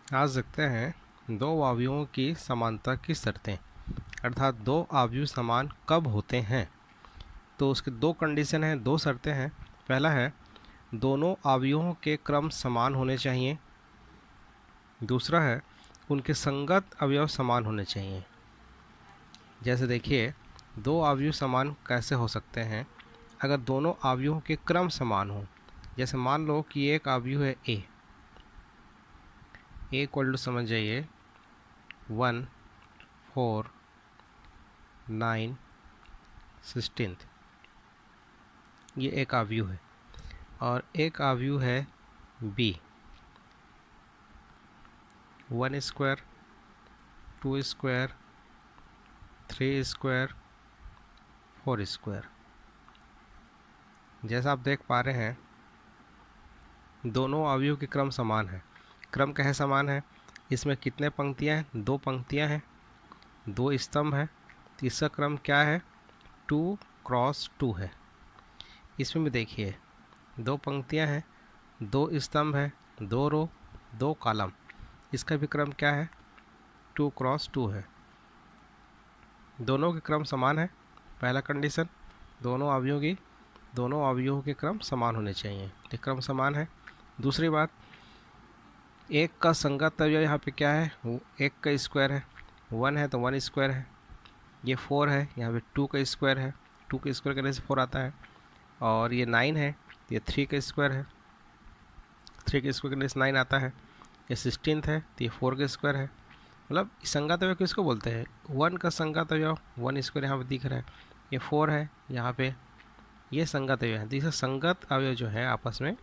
आज देखते हैं दो अवयवों की समानता की शर्तें, अर्थात दो अवयव समान कब होते हैं। तो उसके दो कंडीशन हैं, दो शर्तें हैं। पहला है दोनों अवयवों के क्रम समान होने चाहिए। दूसरा है उनके संगत अवयव समान होने चाहिए। जैसे देखिए, दो अवयव समान कैसे हो सकते हैं, अगर दोनों अवयवों के क्रम समान हो। जैसे मान लो कि एक अवयव है ए इक्वल टू, समझ जाइए, 1 4 9 16, ये एक अवयव है। और एक अवयव है B 1 square 2 square 3 square 4 square. जैसा आप देख पा रहे हैं, दोनों अवयव के क्रम समान है। क्रम कैसे समान है, इसमें कितने पंक्तियां हैं, दो पंक्तियां हैं, दो स्तंभ है। तो इसका क्रम क्या है, 2 क्रॉस 2 है। इसमें भी देखिए, दो पंक्तियां हैं, दो स्तंभ है, दो रो, दो कॉलम। इसका भी क्रम क्या है, 2 क्रॉस 2 है। दोनों के क्रम समान है, पहला कंडीशन। दोनों अवयवों के क्रम समान होने चाहिए, ये क्रम समान है। दूसरी बात, एक का संगत अवयव यहाँ पे क्या है, वो एक का स्क्वायर है। 1 है तो 1 स्क्वायर है। ये 4 है, यहाँ पे 2 का स्क्वायर है, 2 का स्क्वायर करने से 4 आता है। और ये 9 है, ये 3 का स्क्वायर है, 3 का स्क्वायर करने से 9 आता है। ये 16 है तो ये 4 का स्क्वायर है। मतलब संगत अवयव किसको बोलते हैं, 1 का संगत अवयव 1 स्क्वायर यहाँ पे दिख रहा है। ये 4 है यहाँ पे, ये संगत अवयव है। तो इसे संगत अवयव जो है आपस में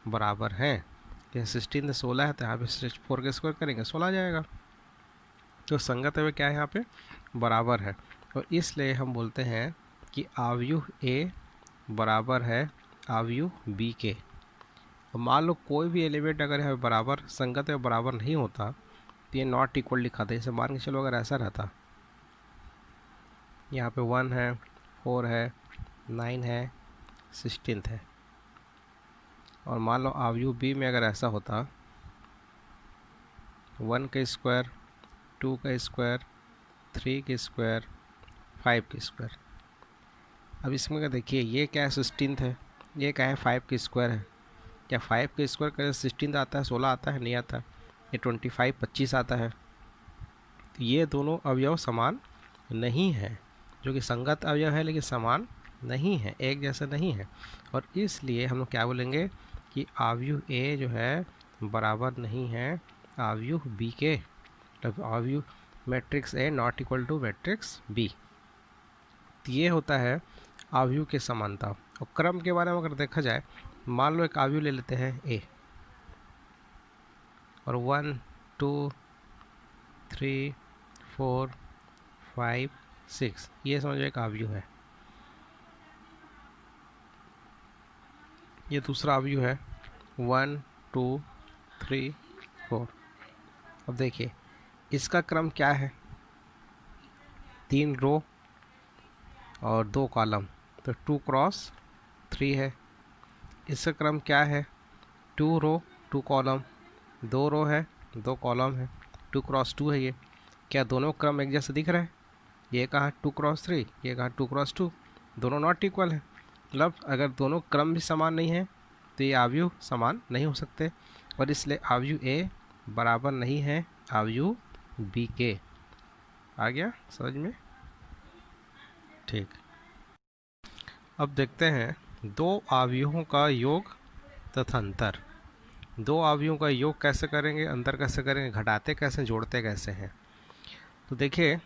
बराबर हैं। जैसे 16 से 16 है तो यहाँ पे 4 का स्क्वायर करेंगे 16 आ जाएगा। तो संगत अवयव क्या है, यहाँ पे बराबर है। और इसलिए हम बोलते हैं कि अवयव ए बराबर है अवयव बी के। अब मान लो कोई भी एलिमेंट अगर यहाँ बराबर, संगत अवयव बराबर नहीं होता तो ये नॉट इक्वल लिखा था। इसे मान के चलो अगर ऐसा रहता, यहाँ पे 1 है 4 है 9 है 16 है, और मान लो अवयव बी में अगर ऐसा होता 1 का स्क्वायर 2 का स्क्वायर 3 का स्क्वायर 5 का स्क्वायर। अब इसमें क्या देखिए, ये क्या है 16 है, ये क्या है 5 का स्क्वायर है। क्या 5 का स्क्वायर करें 16 आता है, 16 आता है, नहीं आता। ये 25 25 आता है। तो ये दोनों अवयव समान नहीं है, जो कि संगत अवयव है लेकिन समान नहीं है, एक जैसा नहीं है। और इसलिए हम लोग क्या बोलेंगे कि अवयव ए जो है बराबर नहीं है अवयव बी के। तब अवयव matrix A not equal to matrix B. तो ये होता है अवयव के समानता। और क्रम के बारे में अगर देखा जाए, मान लो एक अवयव ले लेते हैं ए, और 1 2 3 4 5 6, ये समझो एक अवयव है। ये दूसरा अवयव है 1 2 3 4। अब देखिए इसका क्रम क्या है, 3 रो और 2 कॉलम, तो 2 क्रॉस 3 है। इसका क्रम क्या है, 2 रो 2 कॉलम, 2 रो है 2 कॉलम है, 2 क्रॉस 2 है। ये क्या दोनों क्रम एक जैसे दिख रहे हैं, ये कहा 2 क्रॉस 3, ये कहा 2 क्रॉस 2, दोनों नॉट इक्वल है। मतलब अगर दोनों क्रम भी समान नहीं है तो ये अवयव समान नहीं हो सकते, और इसलिए अवयव ए बराबर नहीं है अवयव बी के। आ गया समझ में, ठीक। अब देखते हैं दो अवयवों का योग तथा अंतर। दो अवयवों का योग कैसे करेंगे, अंतर कैसे करेंगे, घटाते कैसे, जोड़ते कैसे हैं। तो देखिए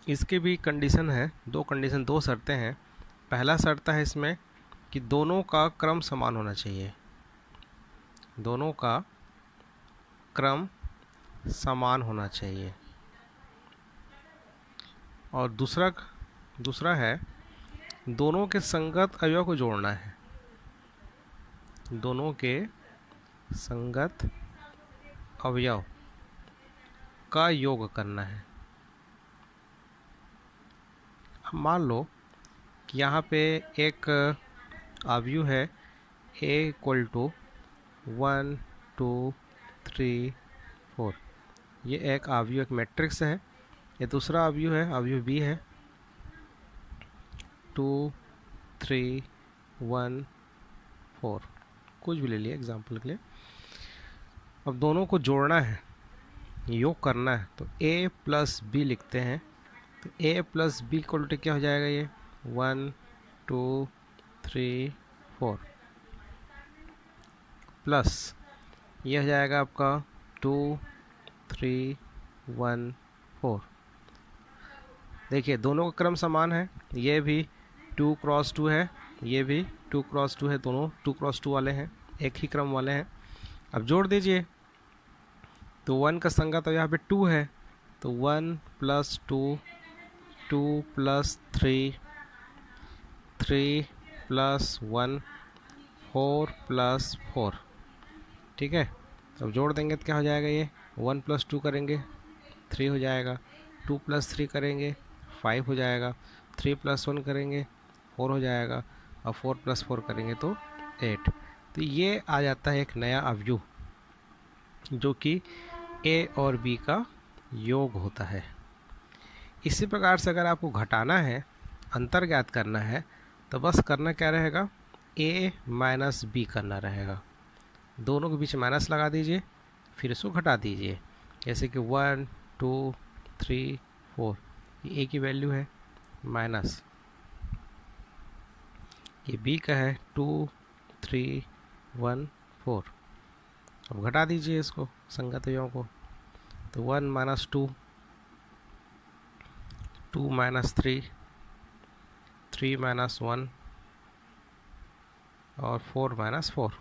इसकी भी कंडीशन है, दो कंडीशन, दो शर्तें हैं। पहला शर्त है इसमें कि दोनों का क्रम समान होना चाहिए, दोनों का क्रम समान होना चाहिए। और दूसरा है दोनों के संगत अवयव को जोड़ना है, दोनों के संगत अवयव का योग करना है। अब मान लो कि यहाँ पे एक अवयव है ए इक्वल टू 1 2 3 4। ये एक अवयव, एक मैट्रिक्स है। ये दूसरा अवयव है, अवयव बी है 2 3 1 4, कुछ भी ले लिए एग्जाम्पल के लिए। अब दोनों को जोड़ना है, योग करना है, तो a प्लस बी लिखते हैं। तो a plus B equal to क्या हो जाएगा, ये 1 2 3 4 प्लस ये हो जाएगा आपका 2 3 1 4। देखिए दोनों का क्रम समान है, ये भी 2 क्रॉस 2 है, ये भी 2 क्रॉस 2 है, दोनों 2 क्रॉस 2 वाले हैं, एक ही क्रम वाले हैं। अब जोड़ दीजिए, तो 1 का संगा तो यहाँ पे 2 है, तो 1 प्लस 2 2 प्लस 3 3 प्लस 1 4 प्लस 4। ठीक है, अब जोड़ देंगे तो क्या हो जाएगा, ये 1 प्लस 2 करेंगे 3 हो जाएगा, 2 प्लस 3 करेंगे 5 हो जाएगा, 3 प्लस 1 करेंगे 4 हो जाएगा, और 4 प्लस 4 करेंगे तो 8। तो ये आ जाता है एक नया अवयव जो कि a और b का योग होता है। इसी प्रकार से अगर आपको घटाना है, अंतर ज्ञात करना है, तो बस करना क्या रहेगा, a माइनस बी करना रहेगा। दोनों के बीच माइनस लगा दीजिए, फिर इसको घटा दीजिए, जैसे कि 1 2 3 4, ये a की वैल्यू है, माइनस ये b का है 2 3 1 4। अब घटा दीजिए इसको, संगतियों को, तो 1 माइनस 2 2 माइनस 3 3 माइनस 1 और 4 माइनस 4।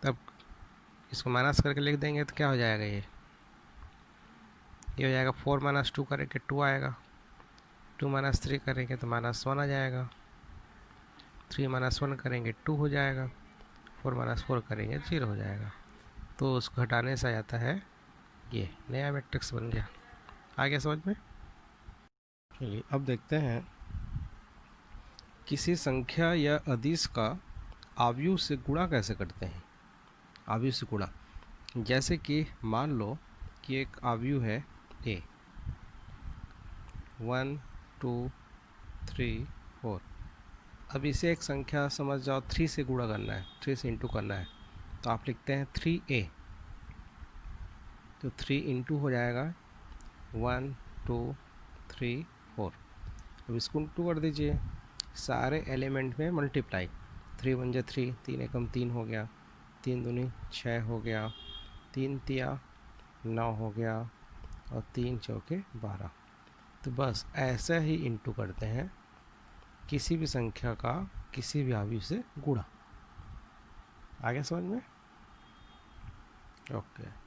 तब इसको माइनस करके लिख देंगे तो क्या हो जाएगा, ये हो जाएगा 4 माइनस 2 करेंगे 2 आएगा, 2 माइनस 3 करेंगे तो माइनस 1 आ जाएगा, 3 माइनस 1 करेंगे 2 हो जाएगा, 4 माइनस 4 करेंगे 0 हो जाएगा। तो उसको घटाने से आ जाता है, ये नया मैट्रिक्स बन गया। आ गया समझ में? चलिए अब देखते हैं किसी संख्या या अदिश का अवयव से गुणा कैसे करते हैं। अवयव से गुणा, जैसे कि मान लो कि एक अवयव है a, 1 2 3 4। अब इसे एक संख्या समझ जाओ 3 से गुणा करना है, 3 से इंटू करना है, तो आप लिखते हैं 3a, तो 3 इंटू हो जाएगा 1 2 3 4। अब इसको इंटू कर दीजिए, सारे एलिमेंट में मल्टीप्लाई, 3 1 जा 3, 3 एकम 3 हो गया, 3 दूनी 6 हो गया, 3 तिया 9 हो गया, और 3 चौके 12। तो बस ऐसा ही इंटू करते हैं किसी भी संख्या का किसी भी अवयव से गुणा। आगे समझ में? ओके।